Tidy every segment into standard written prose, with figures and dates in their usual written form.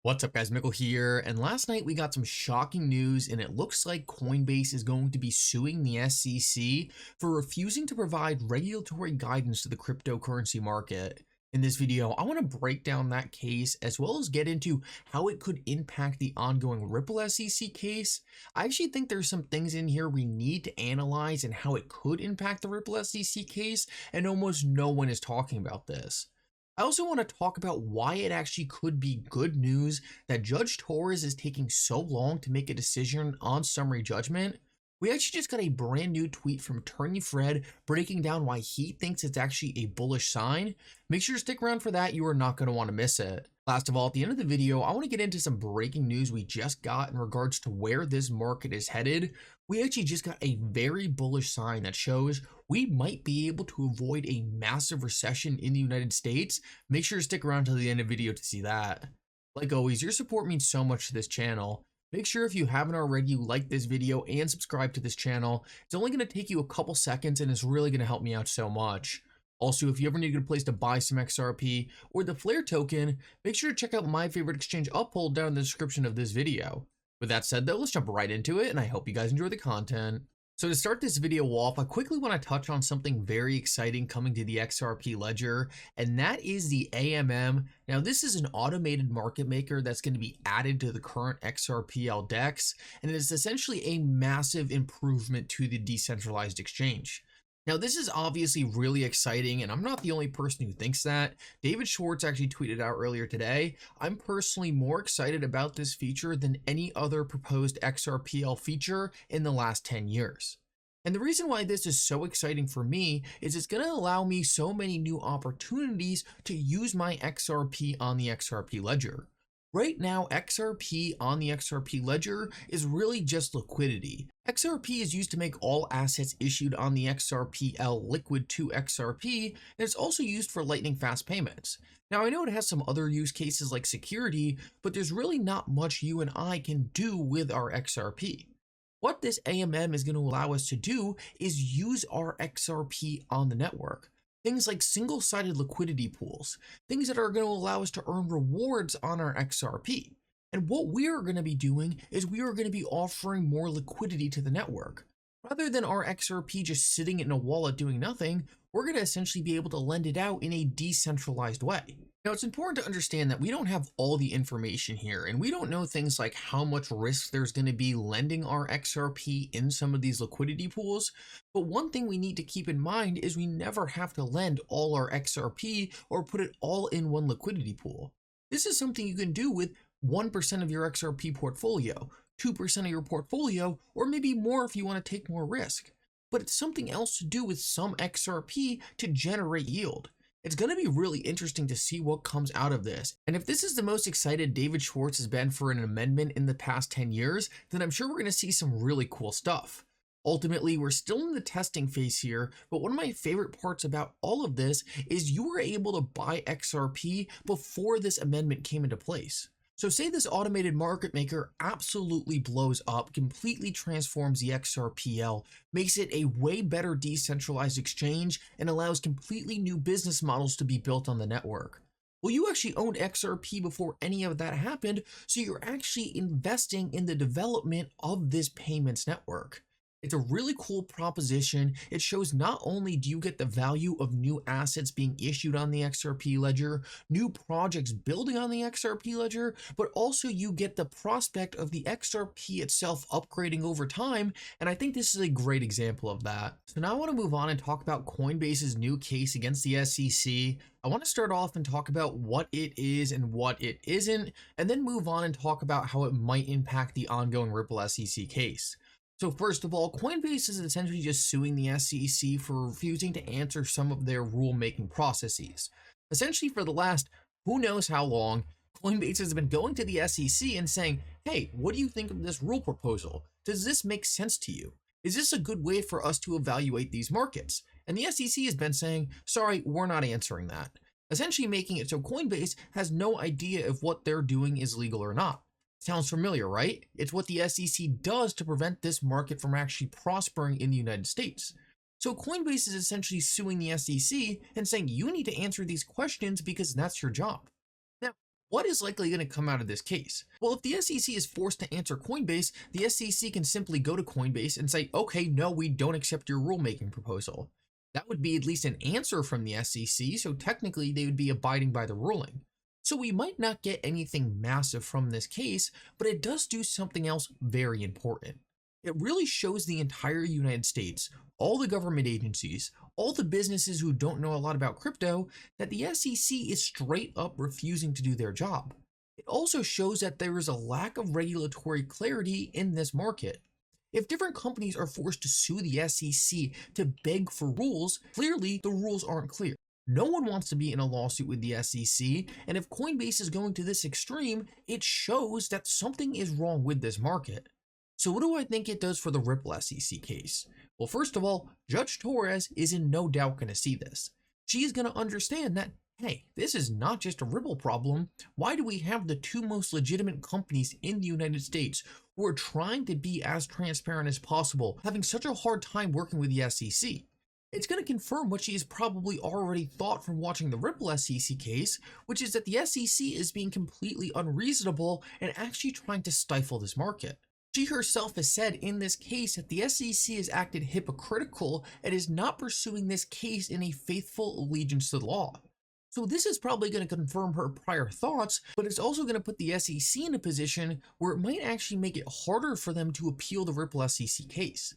What's up guys, Mickle here, and last night we got some shocking news and it looks like Coinbase is going to be suing the SEC for refusing to provide regulatory guidance to the cryptocurrency market. In this video, I want to break down that case as well as get into how it could impact the ongoing Ripple SEC case. I actually think there's some things in here we need to analyze and how it could impact the Ripple SEC case, and almost no one is talking about this. I also want to talk about why it actually could be good news that Judge Torres is taking so long to make a decision on summary judgment. We actually just got a brand new tweet from Attorney Fred breaking down why he thinks it's actually a bullish sign. Make sure to stick around for that, you are not going to want to miss it. Last of all, at the end of the video, I want to get into some breaking news we just got in regards to where this market is headed. We actually just got a very bullish sign that shows we might be able to avoid a massive recession in the United States. Make sure to stick around till the end of the video to see that. Like always, your support means so much to this channel. Make sure if you haven't already, you like this video and subscribe to this channel. It's only going to take you a couple seconds and it's really going to help me out so much. Also, if you ever need a good place to buy some XRP or the Flare token, make sure to check out my favorite exchange Uphold down in the description of this video. With that said though, let's jump right into it and I hope you guys enjoy the content. So to start this video off, I quickly want to touch on something very exciting coming to the XRP ledger, and that is the AMM. Now this is an automated market maker that's going to be added to the current XRPL DEX, and it is essentially a massive improvement to the decentralized exchange. Now this is obviously really exciting, and I'm not the only person who thinks that. David Schwartz actually tweeted out earlier today, I'm personally more excited about this feature than any other proposed XRPL feature in the last 10 years. And the reason why this is so exciting for me is it's going to allow me so many new opportunities to use my XRP on the XRP ledger. Right now, XRP on the XRP ledger is really just liquidity. XRP is used to make all assets issued on the XRPL liquid to XRP, and it's also used for lightning fast payments. Now, I know it has some other use cases like security, but there's really not much you and I can do with our XRP. What this AMM is going to allow us to do is use our XRP on the network. Things like single-sided liquidity pools, things that are going to allow us to earn rewards on our XRP. And what we are going to be doing is we are going to be offering more liquidity to the network. Rather than our XRP just sitting in a wallet doing nothing, we're going to essentially be able to lend it out in a decentralized way. Now, it's important to understand that we don't have all the information here, and we don't know things like how much risk there's going to be lending our XRP in some of these liquidity pools. But one thing we need to keep in mind is we never have to lend all our XRP or put it all in one liquidity pool. This is something you can do with 1% of your XRP portfolio, 2% of your portfolio, or maybe more if you want to take more risk. But it's something else to do with some XRP to generate yield. It's going to be really interesting to see what comes out of this. And if this is the most excited David Schwartz has been for an amendment in the past 10 years, then I'm sure we're going to see some really cool stuff. Ultimately, we're still in the testing phase here, but one of my favorite parts about all of this is you were able to buy XRP before this amendment came into place. So say this automated market maker absolutely blows up, completely transforms the XRPL, makes it a way better decentralized exchange, and allows completely new business models to be built on the network. Well, you actually owned XRP before any of that happened, so you're actually investing in the development of this payments network. It's a really cool proposition. It shows not only do you get the value of new assets being issued on the XRP ledger, new projects building on the XRP ledger, but also you get the prospect of the XRP itself upgrading over time, and I think this is a great example of that. So now I want to move on and talk about Coinbase's new case against the SEC. I want to start off and talk about what it is and what it isn't, and then move on and talk about how it might impact the ongoing Ripple SEC case. So first of all, Coinbase is essentially just suing the SEC for refusing to answer some of their rulemaking processes. Essentially for the last who knows how long, Coinbase has been going to the SEC and saying, hey, what do you think of this rule proposal? Does this make sense to you? Is this a good way for us to evaluate these markets? And the SEC has been saying, sorry, we're not answering that. Essentially making it so Coinbase has no idea if what they're doing is legal or not. Sounds familiar, right? It's what the SEC does to prevent this market from actually prospering in the United States. So Coinbase is essentially suing the SEC and saying you need to answer these questions because that's your job. Now, What is likely going to come out of this case? Well, if the SEC is forced to answer Coinbase, the SEC can simply go to Coinbase and say, okay, no, we don't accept your rulemaking proposal. That would be at least an answer from the SEC, so technically they would be abiding by the ruling. So we might not get anything massive from this case, but it does do something else very important. It really shows the entire United States, all the government agencies, all the businesses who don't know a lot about crypto, that the SEC is straight up refusing to do their job. It also shows that there is a lack of regulatory clarity in this market. If different companies are forced to sue the SEC to beg for rules, clearly the rules aren't clear. No one wants to be in a lawsuit with the SEC, and if Coinbase is going to this extreme, it shows that something is wrong with this market. So what do I think it does for the Ripple SEC case? Well, first of all, Judge Torres is in no doubt going to see this. She is going to understand that, hey, this is not just a Ripple problem. Why do we have the two most legitimate companies in the United States who are trying to be as transparent as possible, having such a hard time working with the SEC? It's going to confirm what she has probably already thought from watching the Ripple SEC case, which is that the SEC is being completely unreasonable and actually trying to stifle this market. She herself has said in this case that the SEC has acted hypocritical and is not pursuing this case in a faithful allegiance to the law. So this is probably going to confirm her prior thoughts, but it's also going to put the SEC in a position where it might actually make it harder for them to appeal the Ripple SEC case.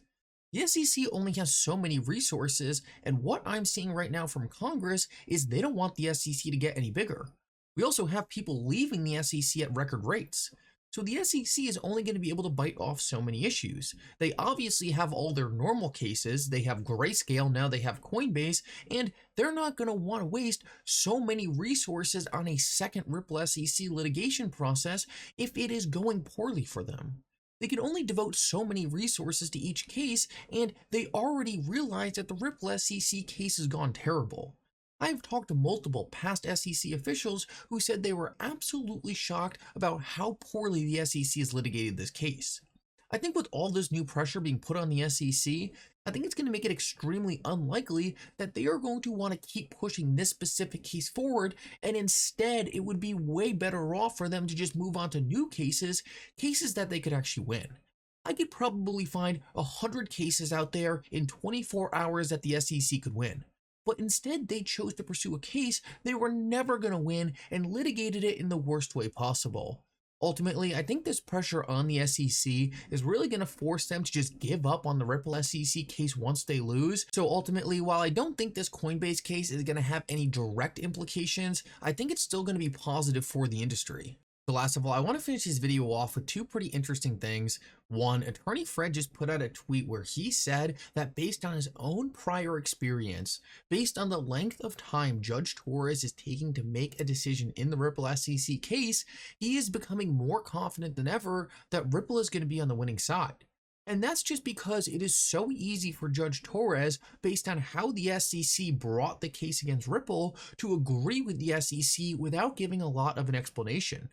The SEC only has so many resources, and what I'm seeing right now from Congress is they don't want the SEC to get any bigger. We also have people leaving the SEC at record rates. So the SEC is only going to be able to bite off so many issues. They obviously have all their normal cases. They have Grayscale, now they have Coinbase, and they're not going to want to waste so many resources on a second Ripple SEC litigation process if it is going poorly for them. They can only devote so many resources to each case, and they already realize that the Ripple SEC case has gone terrible. I've talked to multiple past SEC officials who said they were absolutely shocked about how poorly the SEC has litigated this case. I think with all this new pressure being put on the SEC, I think it's going to make it extremely unlikely that they are going to want to keep pushing this specific case forward, and instead it would be way better off for them to just move on to new cases that they could actually win. I could probably find 100 cases out there in 24 hours that the SEC could win. But instead they chose to pursue a case they were never going to win and litigated it in the worst way possible. Ultimately, I think this pressure on the SEC is really going to force them to just give up on the Ripple SEC case once they lose. So ultimately, while I don't think this Coinbase case is going to have any direct implications, I think it's still going to be positive for the industry. So last of all, I want to finish this video off with two pretty interesting things. One, Attorney Fred just put out a tweet where he said that based on his own prior experience, based on the length of time Judge Torres is taking to make a decision in the Ripple SEC case, he is becoming more confident than ever that Ripple is going to be on the winning side. And that's just because it is so easy for Judge Torres, based on how the SEC brought the case against Ripple, to agree with the SEC without giving a lot of an explanation.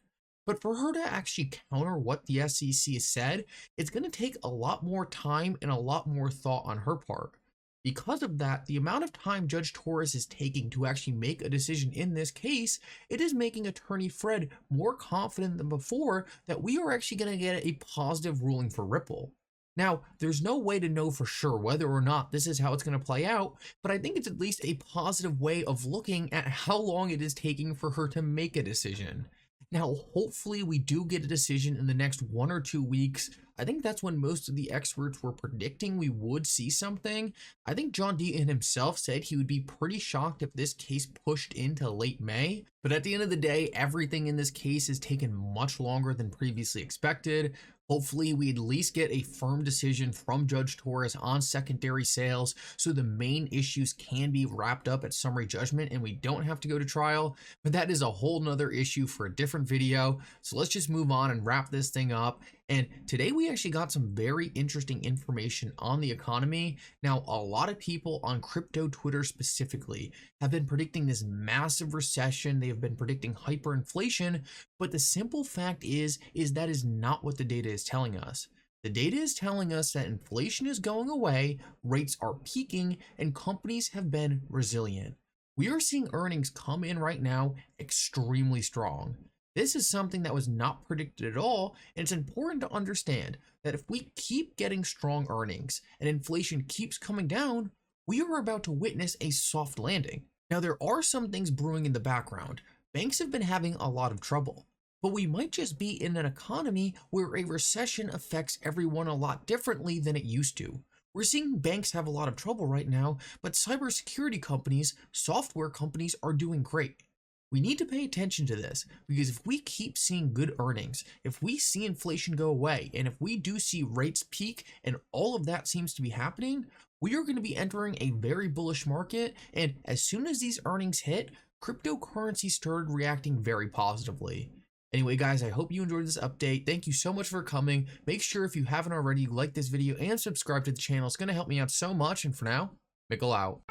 But for her to actually counter what the SEC has said, it's going to take a lot more time and a lot more thought on her part. Because of that, the amount of time Judge Torres is taking to actually make a decision in this case, it is making Attorney Fred more confident than before that we are actually going to get a positive ruling for Ripple. Now, there's no way to know for sure whether or not this is how it's going to play out, but I think it's at least a positive way of looking at how long it is taking for her to make a decision. Now, hopefully we do get a decision in the next 1 or 2 weeks. I think that's when most of the experts were predicting we would see something. I think John Deaton himself said he would be pretty shocked if this case pushed into late May. But at the end of the day, everything in this case has taken much longer than previously expected. Hopefully we at least get a firm decision from Judge Torres on secondary sales so the main issues can be wrapped up at summary judgment and we don't have to go to trial. But that is a whole nother issue for a different video. So let's just move on and wrap this thing up. And today we actually got some very interesting information on the economy. Now, a lot of people on crypto Twitter specifically have been predicting this massive recession. They have been predicting hyperinflation, but the simple fact is that is not what the data is telling us. The data is telling us that inflation is going away, rates are peaking, and companies have been resilient. We are seeing earnings come in right now extremely strong. This is something that was not predicted at all, and it's important to understand that if we keep getting strong earnings and inflation keeps coming down, we are about to witness a soft landing. Now, there are some things brewing in the background. Banks have been having a lot of trouble, but we might just be in an economy where a recession affects everyone a lot differently than it used to. We're seeing banks have a lot of trouble right now, but cybersecurity companies, software companies are doing great. We need to pay attention to this because if we keep seeing good earnings, if we see inflation go away, and if we do see rates peak and all of that seems to be happening, we are going to be entering a very bullish market. And as soon as these earnings hit, cryptocurrency started reacting very positively. Anyway, guys, I hope you enjoyed this update. Thank you so much for coming. Make sure if you haven't already, like this video and subscribe to the channel. It's going to help me out so much. And for now, Mickle out.